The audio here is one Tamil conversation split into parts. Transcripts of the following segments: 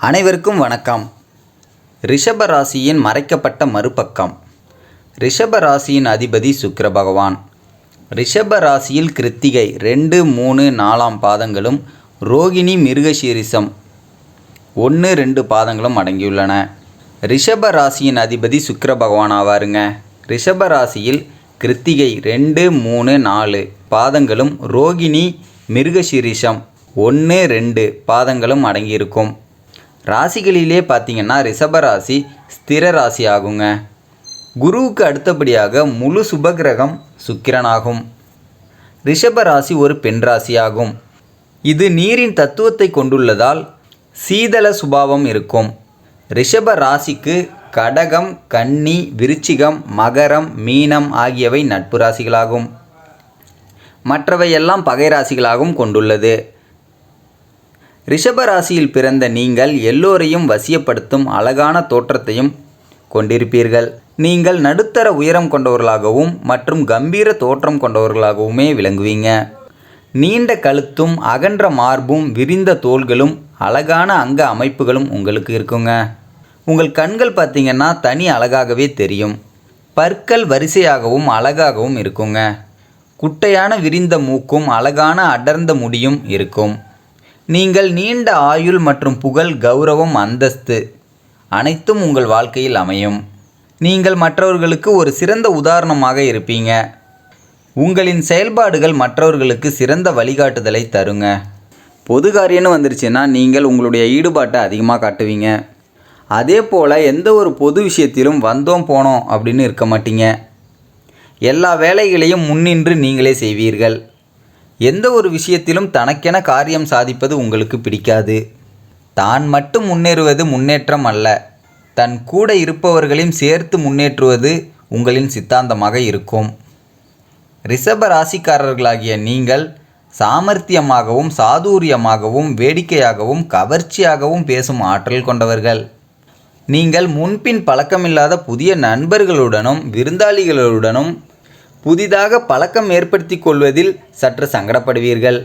அனைவருக்கும் வணக்கம். ரிஷப ராசியின் மறைக்கப்பட்ட மறுபக்கம். ரிஷப ராசியின் அதிபதி சுக்கிர பகவான். ரிஷப ராசியில் கிருத்திகை 2, 3, 4 பாதங்களும் ரோகிணி மிருகசீரிஷம் 1, 2 பாதங்களும் அடங்கியுள்ளன. ரிஷப ராசியின் அதிபதி சுக்கிர பகவான் ஆவாருங்க. ரிஷப ராசியில் கிருத்திகை 2, 3, 4 பாதங்களும் ரோகிணி மிருகசீரிஷம் 1, 2 பாதங்களும் அடங்கியிருக்கும். ராசிகளிலே பார்த்திங்கன்னா ரிஷபராசி ஸ்திர ராசி ஆகுங்க. குருவுக்கு அடுத்தபடியாக முழு சுபகிரகம் சுக்கிரனாகும். ரிஷபராசி ஒரு பெண் ராசியாகும். இது நீரின் தத்துவத்தை கொண்டுள்ளதால் சீதள சுபாவம் இருக்கும். ரிஷப ராசிக்கு கடகம், கன்னி, விருச்சிகம், மகரம், மீனம் ஆகியவை நட்பு ராசிகளாகும். மற்றவையெல்லாம் பகை ராசிகளாகவும் கொண்டுள்ளது. ரிஷப ராசியில் பிறந்த நீங்கள் எல்லோரையும் வசியப்படுத்தும் அழகான தோற்றத்தையும் கொண்டிருப்பீர்கள். நீங்கள் நடுத்தர உயரம் கொண்டவர்களாகவும் மற்றும் கம்பீர தோற்றம் கொண்டவர்களாகவுமே விளங்குவீங்க. நீண்ட கழுத்தும் அகன்ற மார்பும் விரிந்த தோள்களும் அழகான அங்க அமைப்புகளும் உங்களுக்கு இருக்குங்க. உங்கள் கண்கள் பார்த்திங்கன்னா தனி அழகாகவே தெரியும். பற்கள் வரிசையாகவும் அழகாகவும் இருக்குங்க. குட்டையான விரிந்த மூக்கும் அழகான அடர்ந்த முடியும் இருக்கும். நீங்கள் நீண்ட ஆயுள் மற்றும் புகழ், கௌரவம், அந்தஸ்து அனைத்தும் உங்கள் வாழ்க்கையில் அமையும். நீங்கள் மற்றவர்களுக்கு ஒரு சிறந்த உதாரணமாக இருப்பீங்க. உங்களின் செயல்பாடுகள் மற்றவர்களுக்கு சிறந்த வழிகாட்டுதலை தருங்க. பொது காரியம்னு வந்துருச்சுன்னா நீங்கள் உங்களுடைய ஈடுபாட்டை அதிகமாக காட்டுவீங்க. அதே போல் எந்த ஒரு பொது விஷயத்திலும் வந்தோம் போனோம் அப்படின்னு இருக்க மாட்டீங்க. எல்லா வேலைகளையும் முன்னின்று நீங்களே செய்வீர்கள். எந்த ஒரு விஷயத்திலும் தனக்கென காரியம் சாதிப்பது உங்களுக்கு பிடிக்காது. தான் மட்டும் முன்னேறுவது முன்னேற்றம் அல்ல, தன் கூட இருப்பவர்களையும் சேர்த்து முன்னேற்றுவது உங்களின் சித்தாந்தமாக இருக்கும். ரிஷப ராசிக்காரர்களாகிய நீங்கள் சாமர்த்தியமாகவும் சாதுரியமாகவும் வேடிக்கையாகவும் கவர்ச்சியாகவும் பேசும் ஆற்றல் கொண்டவர்கள். நீங்கள் முன்பின் பழக்கமில்லாத புதிய நண்பர்களுடனும் விருந்தாளிகளுடனும் புதிதாக பழக்கம் ஏற்படுத்தி கொள்வதில் சற்று சங்கடப்படுவீர்கள்.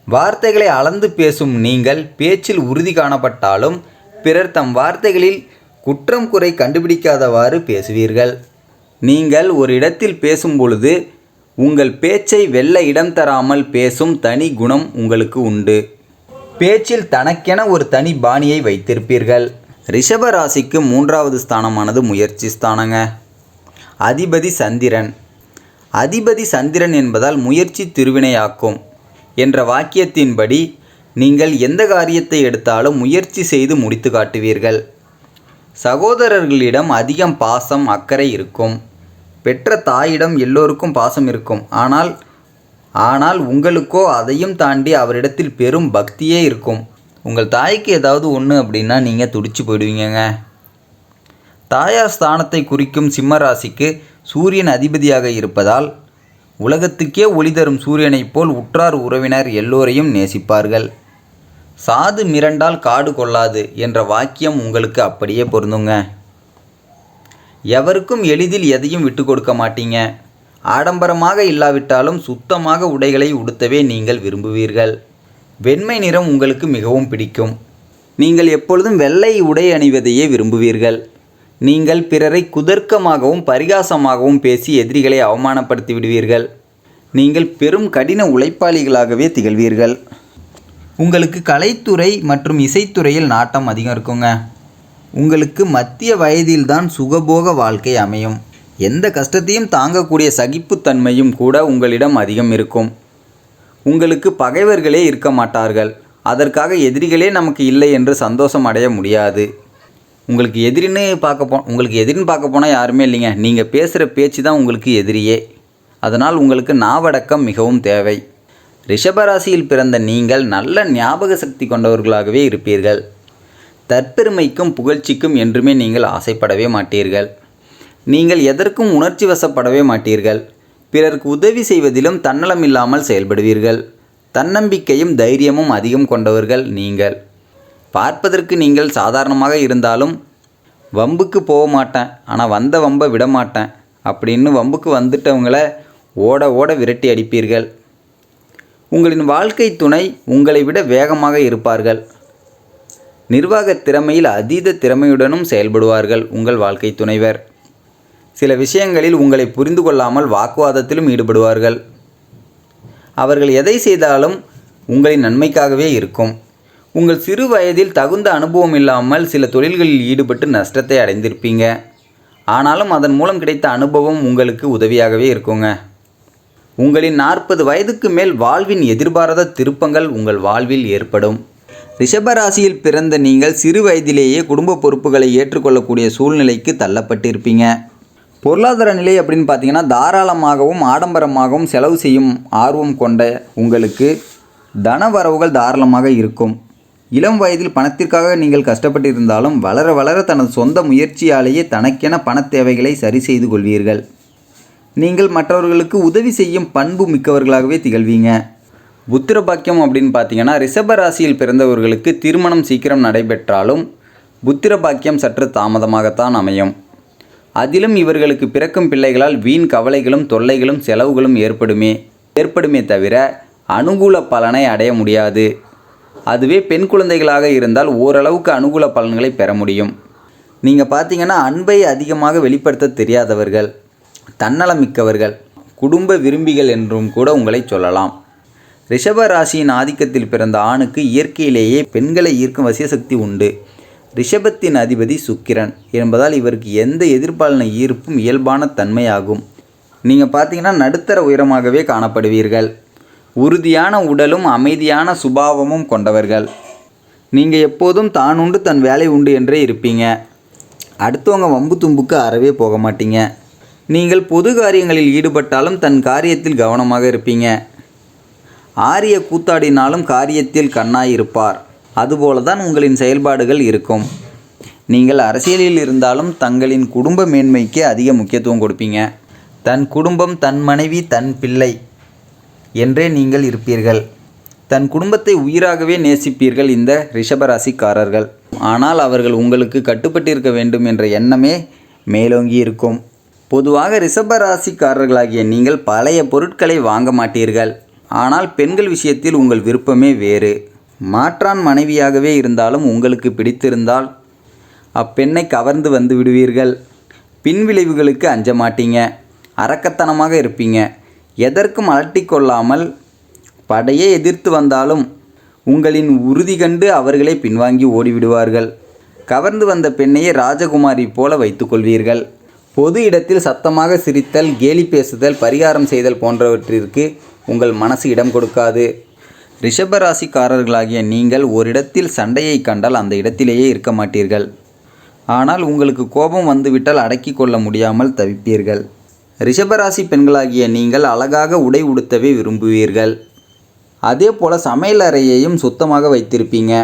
வார்த்தைகளை அளந்து பேசும் நீங்கள் பேச்சில் உறுதி காணப்பட்டாலும் பிறர் தம் வார்த்தைகளில் குற்றம் குறை கண்டுபிடிக்காதவாறு பேசுவீர்கள். நீங்கள் ஒரு இடத்தில் பேசும் பொழுது உங்கள் பேச்சை வெல்ல இடம் தராமல் பேசும் தனி குணம் உங்களுக்கு உண்டு. பேச்சில் தனக்கென ஒரு தனி பாணியை வைத்திருப்பீர்கள். ரிஷப ராசிக்கு 3வது ஸ்தானமானது முயற்சி ஸ்தானங்க. அதிபதி சந்திரன். அதிபதி சந்திரன் என்பதால் முயற்சி திருவினையாக்கும் என்ற வாக்கியத்தின்படி நீங்கள் எந்த காரியத்தை எடுத்தாலும் முயற்சி செய்து முடித்து காட்டுவீர்கள். சகோதரர்களிடம் அதிகம் பாசம், அக்கறை இருக்கும். பெற்ற தாயிடம் எல்லோருக்கும் பாசம் இருக்கும். ஆனால் உங்களுக்கோ அதையும் தாண்டி அவரிடத்தில் பெரும் பக்தியே இருக்கும். உங்கள் தாய்க்கு ஏதாவது ஒன்று அப்படின்னா நீங்கள் துடிச்சு போயிடுவீங்க. தாயார் ஸ்தானத்தை குறிக்கும் சிம்ம ராசிக்கு சூரியன் அதிபதியாக இருப்பதால் உலகத்துக்கே ஒளி தரும் சூரியனைப் போல் உற்றார் உறவினர் எல்லோரையும் நேசிப்பார்கள். சாது மிரண்டால் காடு கொள்ளாது என்ற வாக்கியம் உங்களுக்கு அப்படியே பொருந்துங்க. எவருக்கும் எளிதில் எதையும் விட்டு கொடுக்க மாட்டீங்க. ஆடம்பரமாக இல்லாவிட்டாலும் சுத்தமாக உடைகளை உடுத்தவே நீங்கள் விரும்புவீர்கள். வெண்மை நிறம் உங்களுக்கு மிகவும் பிடிக்கும். நீங்கள் எப்பொழுதும் வெள்ளை உடை அணிவதையே விரும்புவீர்கள். நீங்கள் பிறரை குதர்க்கமாகவும் பரிகாசமாகவும் பேசி எதிரிகளை அவமானப்படுத்தி விடுவீர்கள். நீங்கள் பெரும் கடின உழைப்பாளிகளாகவே திகழ்வீர்கள். உங்களுக்கு கலைத்துறை மற்றும் இசைத்துறையில் நாட்டம் அதிகம் இருக்குங்க. உங்களுக்கு மத்திய வயதில்தான் சுகபோக வாழ்க்கை அமையும். எந்த கஷ்டத்தையும் தாங்கக்கூடிய சகிப்புத்தன்மையும் கூட உங்களிடம் அதிகம் இருக்கும். உங்களுக்கு பகைவர்களே இருக்க மாட்டார்கள். அதற்காக எதிரிகளே நமக்கு இல்லை என்று சந்தோஷம் அடைய முடியாது. உங்களுக்கு எதிரின்னு பார்க்க போனால் யாருமே இல்லைங்க. நீங்கள் பேசுகிற பேச்சு தான் உங்களுக்கு எதிரியே. அதனால் உங்களுக்கு நாவடக்கம் மிகவும் தேவை. ரிஷபராசியில் பிறந்த நீங்கள் நல்ல ஞாபக சக்தி கொண்டவர்களாகவே இருப்பீர்கள். தற்பெருமைக்கும் புகழ்ச்சிக்கும் என்றுமே நீங்கள் ஆசைப்படவே மாட்டீர்கள். நீங்கள் எதற்கும் உணர்ச்சி வசப்படவே மாட்டீர்கள். பிறருக்கு உதவி செய்வதிலும் தன்னலம் இல்லாமல் செயல்படுவீர்கள். தன்னம்பிக்கையும் தைரியமும் அதிகம் கொண்டவர்கள் நீங்கள். பார்ப்பதற்கு நீங்கள் சாதாரணமாக இருந்தாலும் வம்புக்கு போக மாட்டேன், ஆனால் வந்த வம்பை விட மாட்டேன் அப்படின்னு வம்புக்கு வந்துட்டவங்கள ஓட விரட்டி அடிப்பீர்கள். உங்களின் வாழ்க்கை துணை உங்களை விட வேகமாக இருப்பார்கள். நிர்வாக திறமையில் அதீத திறமையுடனும் செயல்படுவார்கள் உங்கள் வாழ்க்கை துணைவர். சில விஷயங்களில் உங்களை புரிந்து கொள்ளாமல் வாக்குவாதத்திலும் ஈடுபடுவார்கள். அவர்கள் எதை செய்தாலும் உங்களின் நன்மைக்காகவே இருக்கும். உங்கள் சிறு வயதில் தகுந்த அனுபவம் இல்லாமல் சில தொழில்களில் ஈடுபட்டு நஷ்டத்தை அடைந்திருப்பீங்க. ஆனாலும் அதன் மூலம் கிடைத்த அனுபவம் உங்களுக்கு உதவியாகவே இருக்குங்க. உங்களின் 40 வயதுக்கு மேல் வாழ்வின் எதிர்பாராத திருப்பங்கள் உங்கள் வாழ்வில் ஏற்படும். ரிஷபராசியில் பிறந்த நீங்கள் சிறு வயதிலேயே குடும்ப பொறுப்புகளை ஏற்றுக்கொள்ளக்கூடிய சூழ்நிலைக்கு தள்ளப்பட்டிருப்பீங்க. பொருளாதார நிலை அப்படின்னு பார்த்தீங்கன்னா தாராளமாகவும் ஆடம்பரமாகவும் செலவு செய்யும் ஆர்வம் கொண்ட உங்களுக்கு தன வரவுகள் தாராளமாக இருக்கும். இளம் வயதில் பணத்திற்காக நீங்கள் கஷ்டப்பட்டு இருந்தாலும் வளர வளர தனது சொந்த முயற்சியாலேயே தனக்கென பண தேவைகளை சரி செய்து கொள்வீர்கள். நீங்கள் மற்றவர்களுக்கு உதவி செய்யும் பண்பு மிக்கவர்களாகவே திகழ்வீங்க. புத்திர பாக்கியம் அப்படின்னு பார்த்தீங்கன்னா ரிஷப ராசியில் பிறந்தவர்களுக்கு திருமணம் சீக்கிரம் நடைபெற்றாலும் புத்திர பாக்கியம் சற்று தாமதமாகத்தான் அமையும். அதிலும் இவர்களுக்கு பிறக்கும் பிள்ளைகளால் வீண் கவலைகளும் தொல்லைகளும் செலவுகளும் ஏற்படுமே தவிர அனுகூல பலனை அடைய முடியாது. அதுவே பெண் குழந்தைகளாக இருந்தால் ஓரளவுக்கு அனுகூல பலன்களை பெற முடியும். நீங்கள் பார்த்தீங்கன்னா அன்பை அதிகமாக வெளிப்படுத்த தெரியாதவர்கள், தன்னலமிக்கவர்கள், குடும்ப விரும்பிகள் என்றும் கூட உங்களை சொல்லலாம். ரிஷப ராசியின் ஆதிக்கத்தில் பிறந்த ஆணுக்கு இயற்கையிலேயே பெண்களை ஈர்க்கும் வசியசக்தி உண்டு. ரிஷபத்தின் அதிபதி சுக்கிரன் என்பதால் இவருக்கு எந்த எதிர்பாலின ஈர்ப்பும் இயல்பான தன்மையாகும். நீங்கள் பார்த்தீங்கன்னா நடுத்தர உயரமாகவே காணப்படுவீர்கள். உறுதியான உடலும் அமைதியான சுபாவமும் கொண்டவர்கள். நீங்கள் எப்போதும் தான் உண்டு தன் வேலை உண்டு என்றே இருப்பீங்க. அடுத்தவங்க வம்பு தும்புக்கு அறவே போக மாட்டீங்க. நீங்கள் பொது காரியங்களில் ஈடுபட்டாலும் தன் காரியத்தில் கவனமாக இருப்பீங்க. ஆரிய கூத்தாடினாலும் காரியத்தில் கண்ணாய் இருப்பார். அதுபோல தான் உங்களின் செயல்பாடுகள் இருக்கும். நீங்கள் அரசியலில் இருந்தாலும் தங்களின் குடும்ப மேன்மைக்கு அதிக முக்கியத்துவம் கொடுப்பீங்க. தன் குடும்பம், தன் மனைவி, தன் பிள்ளை என்றே நீங்கள் இருப்பீர்கள். தன் குடும்பத்தை உயிராகவே நேசிப்பீர்கள் இந்த ரிஷபராசிக்காரர்கள். ஆனால் அவர்கள் உங்களுக்கு கட்டுப்பட்டிருக்க வேண்டும் என்ற எண்ணமே மேலோங்கி இருக்கும். பொதுவாக ரிஷபராசிக்காரர்களாகிய நீங்கள் பழைய பொருட்களை வாங்க மாட்டீர்கள். ஆனால் பெண்கள் விஷயத்தில் உங்கள் விருப்பமே வேறு. மாற்றான் மனைவியாகவே இருந்தாலும் உங்களுக்கு பிடித்திருந்தால் அப்பெண்ணை கவர்ந்து வந்து விடுவீர்கள். பின்விளைவுகளுக்கு அஞ்ச மாட்டீங்க. அரக்கத்தனமாக இருப்பீங்க. எதற்கும் அலட்டிக்கொள்ளாமல் படையே எதிர்த்து வந்தாலும் உங்களின் உறுதி கண்டு அவர்களே பின்வாங்கி ஓடிவிடுவார்கள். கவர்ந்து வந்த பெண்ணையே ராஜகுமாரி போல வைத்துக்கொள்வீர்கள். பொது இடத்தில் சத்தமாக சிரித்தல், கேலி பேசுதல், பரிகாரம் செய்தல் போன்றவற்றிற்கு உங்கள் மனசு இடம் கொடுக்காது. ரிஷபராசிக்காரர்களாகிய நீங்கள் ஓரிடத்தில் சண்டையை கண்டால் அந்த இடத்திலேயே இருக்க மாட்டீர்கள். ஆனால் உங்களுக்கு கோபம் வந்துவிட்டால் அடக்கி கொள்ள முடியாமல் தவிப்பீர்கள். ரிஷபராசி பெண்களாகிய நீங்கள் அழகாக உடை உடுத்தவே விரும்புவீர்கள். அதே போல் சமையல் அறையையும் சுத்தமாக வைத்திருப்பீங்க.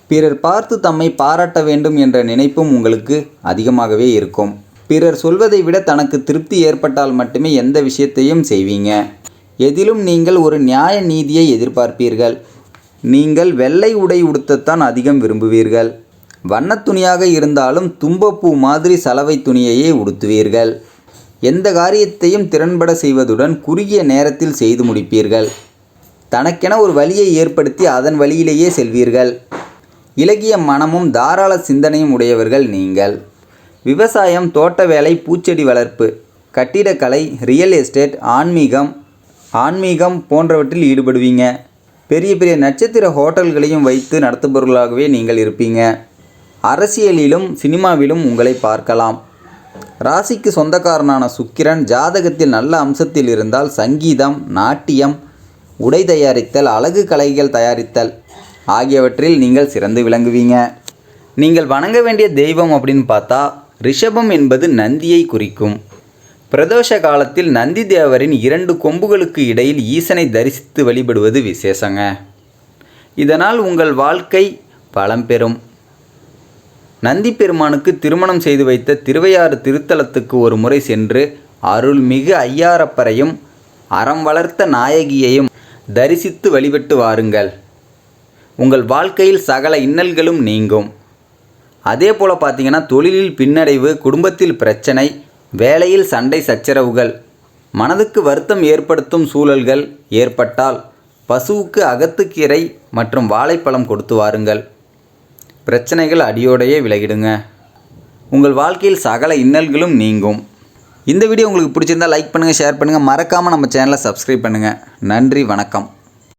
பிறர் பார்த்து தம்மை பாராட்ட வேண்டும் என்ற நினைப்பும் உங்களுக்கு அதிகமாகவே இருக்கும். பிறர் சொல்வதை விட தனக்கு திருப்தி ஏற்பட்டால் மட்டுமே எந்த விஷயத்தையும் செய்வீங்க. எதிலும் நீங்கள் ஒரு நியாய நீதியை எதிர்பார்ப்பீர்கள். நீங்கள் வெள்ளை உடை உடுத்தத்தான் அதிகம் விரும்புவீர்கள். வண்ணத் துணியாக இருந்தாலும் தும்பப்பூ மாதிரி சலவை துணியையே உடுத்துவீர்கள். எந்த காரியத்தையும் திறன்பட செய்வதுடன் குறுகிய நேரத்தில் செய்து முடிப்பீர்கள். தனக்கென ஒரு வழியை ஏற்படுத்தி அதன் வழியிலேயே செல்வீர்கள். இலகிய மனமும் தாராள சிந்தனையும் உடையவர்கள் நீங்கள். விவசாயம், தோட்ட வேலை, பூச்செடி வளர்ப்பு, கட்டிடக்கலை, ரியல் எஸ்டேட், ஆன்மீகம் போன்றவற்றில் ஈடுபடுவீங்க. பெரிய பெரிய நட்சத்திர ஹோட்டல்களையும் வைத்து நடத்துபவர்களாகவே நீங்கள் இருப்பீங்க. அரசியலிலும் சினிமாவிலும் உங்களை பார்க்கலாம். ராசிக்கு சொந்தக்காரனான சுக்கிரன் ஜாதகத்தில் நல்ல அம்சத்தில் இருந்தால் சங்கீதம், நாட்டியம், உடை தயாரித்தல், அழகு கலைகள் தயாரித்தல் ஆகியவற்றில் நீங்கள் சிறந்து விளங்குவீங்க. நீங்கள் வணங்க வேண்டிய தெய்வம் அப்படின்னு பார்த்தா ரிஷபம் என்பது நந்தியை குறிக்கும். பிரதோஷ காலத்தில் நந்தி தேவரின் 2 கொம்புகளுக்கு இடையில் ஈசனை தரிசித்து வழிபடுவது விசேஷங்க. இதனால் உங்கள் வாழ்க்கை வளம் பெறும். நந்தி பெருமானுக்கு திருமணம் செய்து வைத்த திருவையாறு திருத்தலத்துக்கு ஒரு முறை சென்று அருள்மிகு ஐயாரப்பரையும் அறம் வளர்த்த நாயகியையும் தரிசித்து வழிபட்டு வாருங்கள். உங்கள் வாழ்க்கையில் சகல இன்னல்களும் நீங்கும். அதே போல் பார்த்தீங்கன்னா தொழிலில் பின்னடைவு, குடும்பத்தில் பிரச்சனை, வேலையில் சண்டை சச்சரவுகள், மனதுக்கு வருத்தம் ஏற்படுத்தும் சூழல்கள் ஏற்பட்டால் பசுவுக்கு அகத்துக்கீரை மற்றும் வாழைப்பழம் கொடுத்து வாருங்கள். பிரச்சனைகள் அடியோடையே விலகிடுங்க. உங்கள் வாழ்க்கையில் சகல இன்னல்களும் நீங்கும். இந்த வீடியோ உங்களுக்கு பிடிச்சிருந்தால் லைக் பண்ணுங்கள், ஷேர் பண்ணுங்கள், மறக்காமல் நம்ம சேனலை சப்ஸ்கிரைப் பண்ணுங்கள். நன்றி, வணக்கம்.